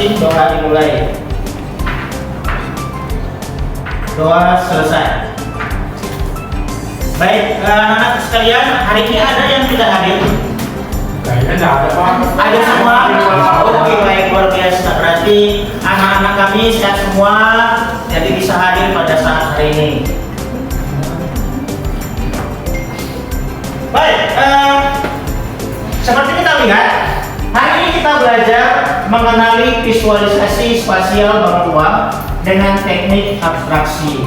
masing-masing doa dimulai. Doa selesai. Baik, anak-anak sekalian, hari ini ada yang tidak hadir? Kayaknya nggak ada, Pak. Ada semua? Oke, baik, luar biasa. Berarti anak-anak kami sehat semua, jadi bisa hadir pada saat hari ini. Baik, seperti kita lihat, hari ini kita belajar mengenali visualisasi spasial bangun ruang dengan teknik abstraksi.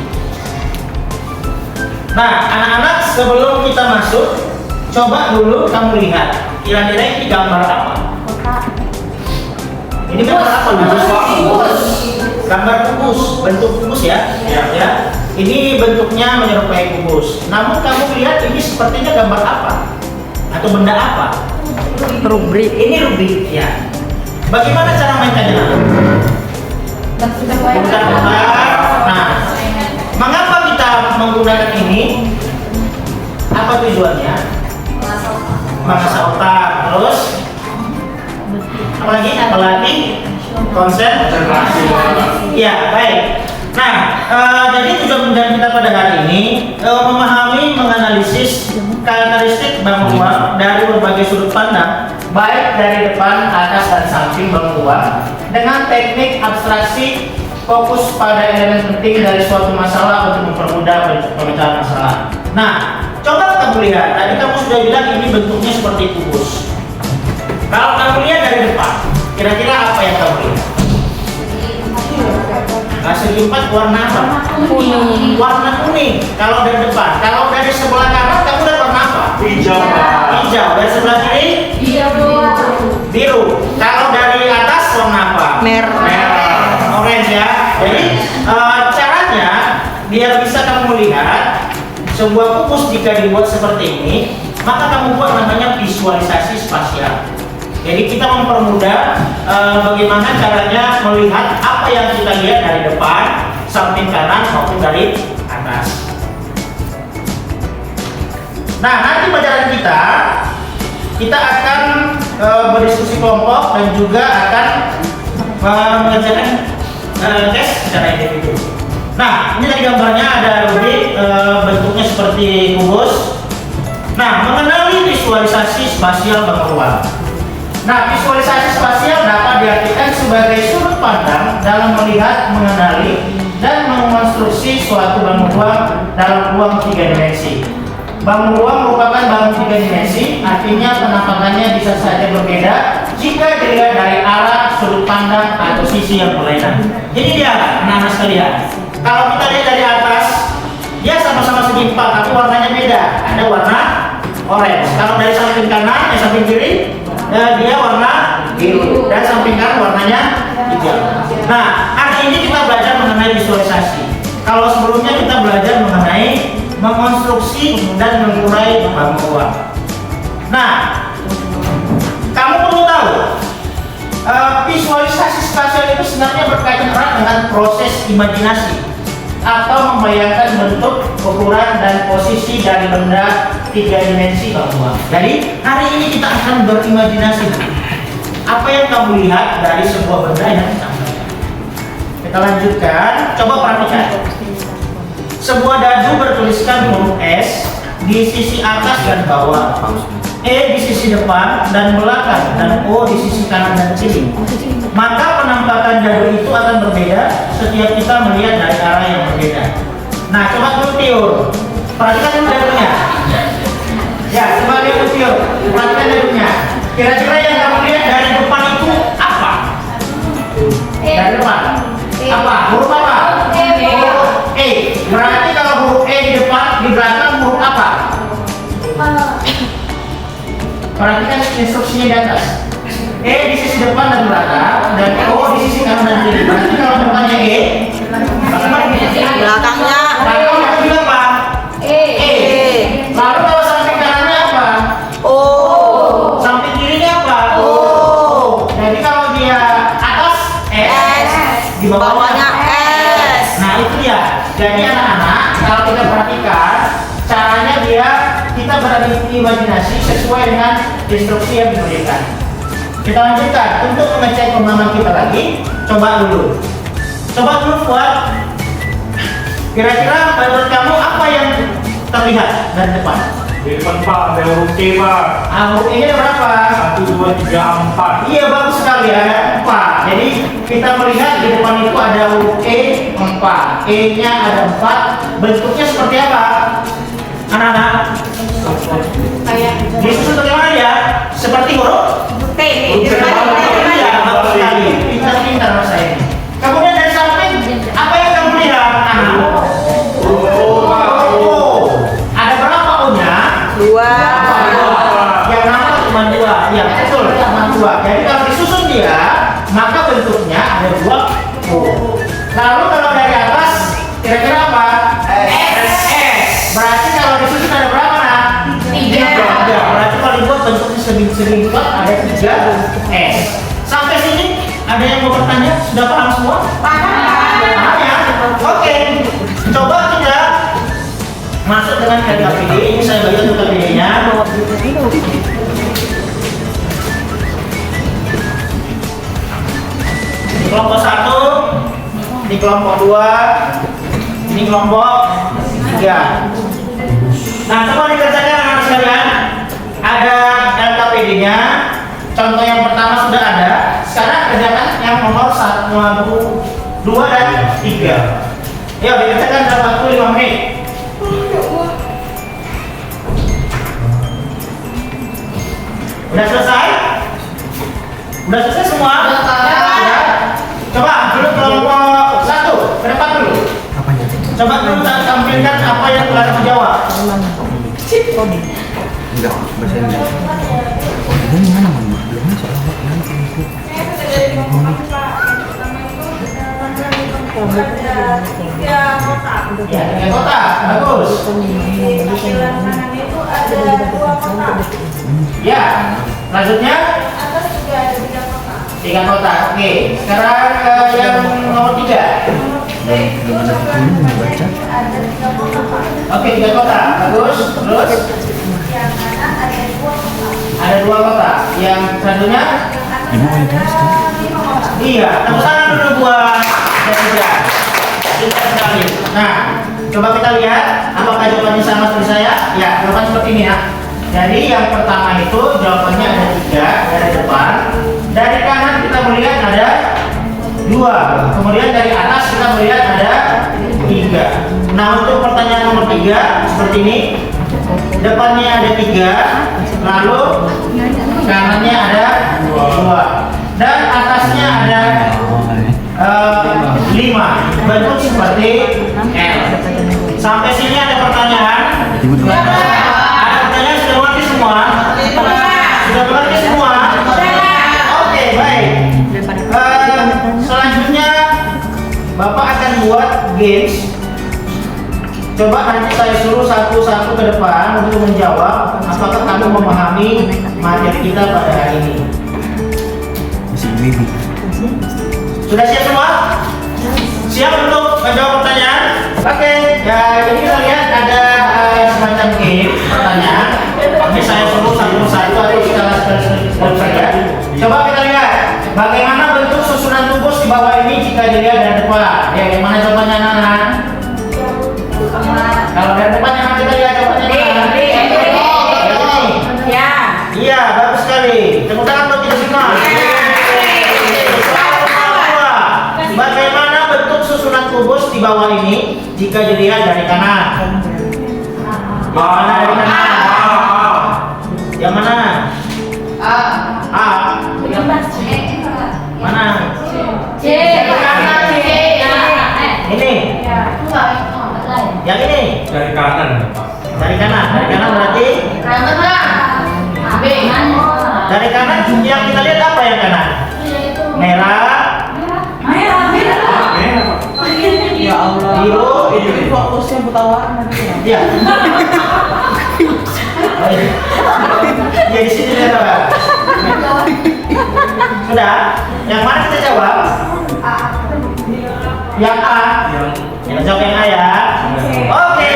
Nah, anak-anak, sebelum kita masuk, coba dulu kamu lihat, kira-kira ini gambar apa? Ini gambar apa? Gambar kubus, bentuk kubus ya. Ya. Ini bentuknya menyerupai kubus. Namun kamu lihat ini sepertinya gambar apa? Atau benda apa? Rubrik. Ini rubrik ya. Bagaimana cara mainkannya? Putar-putar. Nah, mengapa kita menggunakan ini? Apa tujuannya? Mengasah otak. Terus apalagi konsentrasi. Ya, baik. Nah, jadi tujuan kita pada hari ini memahami, menganalisis karakteristik bangun ruang dari berbagai sudut pandang, baik dari depan, atas, dan samping bangun ruang dengan teknik abstraksi, fokus pada elemen penting dari suatu masalah untuk mempermudah pemecahan masalah. Nah, coba kamu lihat, tadi kamu sudah bilang ini bentuknya seperti kubus. Kalau kamu lihat dari depan, kira-kira apa yang kamu lihat? Segi empat warna apa? Kuning. Warna kuning. Kalau dari depan, kalau dari sebelah kanan kamu lihat warna apa? Hijau. Hijau. Dari sebelah kiri? Biru. Kalau dari atas warna apa? Merah. Orange ya. Jadi caranya biar bisa kamu melihat sebuah kubus jika dibuat seperti ini, maka kamu buat namanya visualisasi spasial. Jadi kita mempermudah bagaimana caranya melihat apa yang kita lihat dari depan, samping kanan maupun dari atas. Nah, nanti pelajaran kita akan berdiskusi kelompok dan juga akan mengerjakan tes secara individu. Nah, ini tadi gambarnya ada rubrik bentuknya seperti kubus. Nah, mengenali visualisasi spasial bangun ruang. Nah, visualisasi spasial dapat diartikan sebagai sudut pandang dalam melihat, mengenali, dan mengonstruksi suatu bangun ruang dalam ruang 3 dimensi. Bangun ruang merupakan bangun 3 dimensi, artinya penampakannya bisa saja berbeda jika dilihat dari arah, sudut pandang, atau sisi yang berlainan. Jadi dia, anak-anak sekalian, kalau kita lihat dari atas, dia sama-sama segi 4, tapi warnanya beda. Ada warna orange. Kalau dari samping kanan, samping kiri, dia warna biru, dan samping kanan warnanya hijau. Nah, hari ini kita belajar mengenai visualisasi. Kalau sebelumnya kita belajar mengenai mengonstruksi dan mengurai bangun ruang. Nah, kamu perlu tahu visualisasi spasial itu sebenarnya berkaitan erat dengan proses imajinasi atau membayangkan bentuk, ukuran, dan posisi dari benda 3 dimensi bangun ruang. Jadi hari ini kita akan berimajinasi apa yang kamu lihat dari sebuah benda yang kita lihat. Kita lanjutkan, coba perhatikan. Sebuah dadu bertuliskan huruf S di sisi atas dan bawah, E di sisi depan dan belakang, dan O di sisi kanan dan kiri. Maka penampakan dadu itu akan berbeda setiap kita melihat dari arah yang berbeda. Nah, coba dulu tiur. Perhatikan dulu dadunya. Ya, coba lihat dulu tiur. Perhatikan dadunya. Kira-kira yang kamu lihat dari depan itu apa? Dari depan. Apa? Huruf apa? Huruf E. Berarti kalau huruf E di depan, di belakang huruf apa? Perhatikan instruksinya di atas. E di sisi depan dan belakang, dan O di sisi kanan dan kiri. Berarti kalau depannya E, Belakangnya belakangnya juga apa? E. Lalu kalau samping kanannya apa? O. Samping kirinya apa? O. Jadi kalau dia atas S, di bawahnya S. Nah, itu dia. Jadi anak-anak, kalau kita perhatikan caranya kita berimajinasi sesuai dengan instruksi yang diberikan. Kita lanjutkan untuk mengecek pemahaman kita lagi. Coba dulu buat. Kira-kira menurut kamu apa yang terlihat dari depan? Di depan Pak, ada huruf K Pak. Huruf E nya ada berapa? 1, 2, 3, 4. Iya, bagus sekali, ada 4. Jadi kita melihat di depan itu ada huruf E 4. E nya ada 4. Bentuknya seperti apa? Anak-anak, disusun bagaimana ya? Seperti huruf T. Iya, bagus sekali. Pintar-pintar mas saya. Kemudian dari samping, apa yang kamu lihat? Ada berapa O-nya? 2. Yang nampak cuma 2. Iya, betul, cuma 2. Jadi kalau disusun dia, maka bentuknya ada 2 O. Lalu kalau dari atas, kira-kira apa? S. Berarti kalau disusun ada berapa, nak? 3. Berarti kalau dibuat bentuknya sering ada 3 S. Sampai sini ada yang mau bertanya? Sudah paham semua? Paham ya? Oke. Coba kita masuk dengan LKPD. Ini saya bagi untuk LKPD-nya. Di kelompok 1, di kelompok 2, ini kelompok 3. Nah, coba dikerjakan anak sekalian. Ada LKPD-nya. Contoh yang pertama sudah ada. Sekarang kerjakan yang nomor 1, 2 dan 3. Ya, dikerjakan dalam waktu 5 menit. Udah selesai? Udah selesai semua? Ya. Coba dulu kelompok 1 ke depan dulu. Coba dulu tampilkan apa yang telah dijawab. Enggak, bahasa Inggris. Oh, ini mana mama? Belum soal nanti itu. Ya, 3 kotak. Bagus. Ya, selanjutnya 3 kotak. Oke, sekarang yang nomor 3. Belum ada bukunya membaca. Oke, 3 kotak. Bagus. Terus ada 2 kotak. Yang selanjutnya? Ibu boleh tulis tuh. Iya, tepuk tangan dulu buat dan tiga. Pintar sekali. Nah, coba kita lihat apakah jawabannya sama seperti saya? Ya, jawaban seperti ini ya. Jadi yang pertama itu jawabannya ada 3 dari depan. Dari kanan kita melihat ada 2. Kemudian dari atas kita melihat ada 3. Nah, untuk pertanyaan nomor 3 seperti ini. Depannya ada 3, lalu kanannya ada 2, dan atasnya ada 5. Bentuk seperti L. Sampai sini ada pertanyaan? Ada pertanyaan, sudah mengerti semua? Sudah mengerti semua? Oke, baik. Selanjutnya Bapak akan buat games. Coba nanti saya suruh satu-satu ke depan untuk menjawab apakah kamu memahami materi kita pada hari ini. Masih baby. Sudah siap semua? Siap untuk menjawab pertanyaan? Oke, ya ini kita lihat ada semacam game pertanyaan. Ini saya suruh satu-satu atau kita sekali saja. Coba kita lihat bagaimana bentuk susunan tubuh di bawah ini jika dilihat dari depan. Ya, gimana jawabannya anak-anak? Kalau dari depan yang kita lihat jawabannya mana? Ya. Iya, bagus sekali. Tepuk tangan untuk kita semua. Bagaimana bentuk susunan kubus di bawah ini jika dilihat dari kanan? Yang mana dari kanan? Yang mana? A. Mana? C. Ini. Yang ini. Dari kanan, Pak. Dari kanan. Dari kanan berarti? Dari kanan yang kita lihat apa yang kanan? Merah. Ya Allah. Biru. Ini fokusnya buta warna dia. Iya. Oh, iya. Ya di sini ya, Pak. Sudah. Yang mana kita jawab? Yang A. Yang jawab yang A ya. Oke,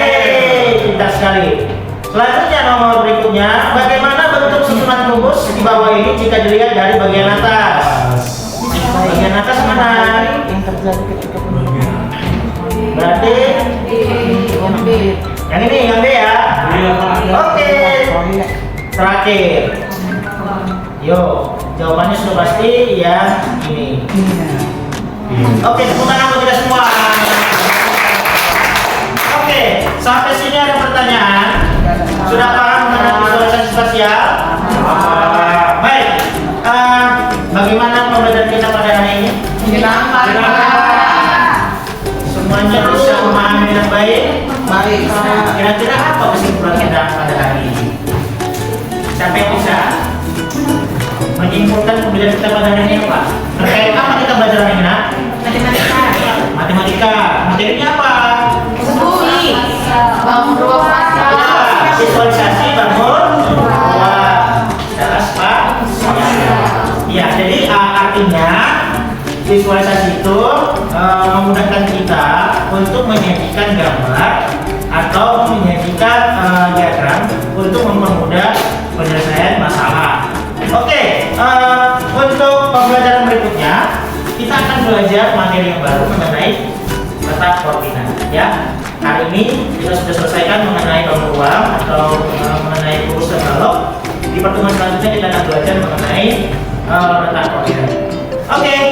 pintar sekali. Selanjutnya nomor berikutnya, bagaimana bentuk susunan kubus posisi bawah ini jika dilihat dari bagian atas. Bagian atas mana? Yang terjadi ketika Berarti yang ini, yang B ya. Iya, Pak. Oke. Terakhir. Yuk, jawabannya sudah pasti yang ini. Oke, tepuk tangan buat kita semua. Oke, sampai sini ada pertanyaan. Sudah paham mengenai visualisasi spasial? Baik. Bagaimana pembelajaran kita pada hari ini? menyenangkan. Semuanya bisa memahami dengan baik? Baik. Kira-kira apa kesimpulan kita pada hari ini? Siapa yang bisa menyimpulkan pembelajaran kita pada hari ini, Pak? Terkait apa kita belajar hari ini, Nak? Matematika. Materinya apa? Ya, visualisasi bangun ruang. Jelas, Pak? Ya, jadi artinya visualisasi itu memudahkan kita untuk menyajikan gambar atau menyajikan diagram untuk mempermudah penyelesaian masalah. Oke, untuk pembelajaran berikutnya kita akan belajar materi yang baru mengenai letak koordinat. Ya, hari ini kita sudah selesaikan mengenai bangun ruang atau mengenai kursus balok. Di pertemuan selanjutnya kita akan belajar mengenai letak koordinat. Oke.